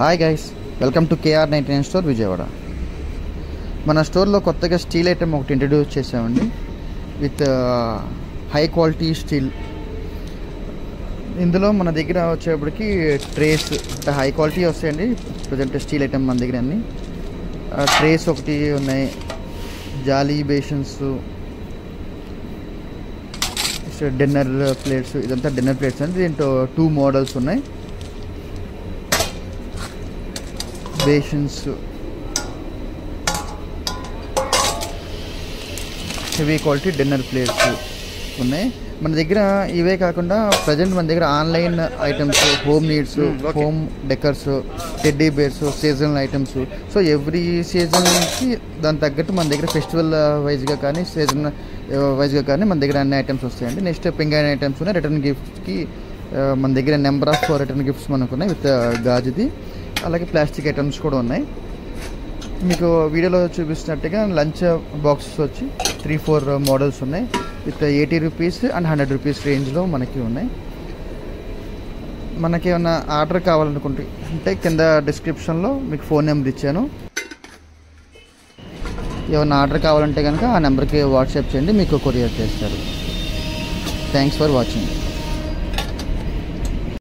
Hi guys, welcome to KR99 store Vijayawada. మన స్టోర్లో కొత్తగా స్టీల్ ఐటెం ఒకటి ఇంట్రడ్యూస్ చేసామండి విత్ హై క్వాలిటీ స్టీల్. ఇందులో మన దగ్గర వచ్చేప్పటికి ట్రేస్ అంటే హై క్వాలిటీ వస్తాయండి. ప్రజెంట్ స్టీల్ ఐటెం మన దగ్గర అన్ని ట్రేస్ ఒకటి ఉన్నాయి, జాలీ బేషన్స్, డిన్నర్ ప్లేట్స్. ఇదంతా డిన్నర్ ప్లేట్స్ అండి. దీంట్లో 2 మోడల్స్ ఉన్నాయి. Basins, heavy quality dinner plates ఉన్నాయి మన దగ్గర. ఇవే కాకుండా ప్రజెంట్ మన దగ్గర online items, home needs, home decors, teddy bears, seasonal items. So every సీజన్కి దాని తగ్గట్టు మన దగ్గర ఫెస్టివల్ వైజ్గా కానీ సీజన్ వైజ్గా కానీ మన దగ్గర అన్ని ఐటమ్స్ వస్తాయండి. నెక్స్ట్ పింగాయిన్ ఐటమ్స్ ఉన్నాయి. రిటర్న్ గిఫ్ట్స్కి మన దగ్గర నెంబర్ ఆఫ్ రిటర్న్ గిఫ్ట్స్ మనకు ఉన్నాయి విత్ గాజుది. అలాగే ప్లాస్టిక్ ఐటమ్స్ కూడా ఉన్నాయి. మీకు వీడియోలో చూపిస్తున్నట్టుగా లంచ్ బాక్సెస్ వచ్చి 3-4 మోడల్స్ ఉన్నాయి విత్ 80 రూపీస్ అండ్ 100 రూపీస్ రేంజ్లో మనకి ఉన్నాయి. మనకి ఏమైనా ఆర్డర్ కావాలనుకుంటే కింద డిస్క్రిప్షన్లో మీకు ఫోన్ నెంబర్ ఇచ్చాను. ఏమైనా ఆర్డర్ కావాలంటే కనుక ఆ నెంబర్కి వాట్సాప్ చేయండి, మీకు కొరియర్ చేస్తారు. Thanks for watching.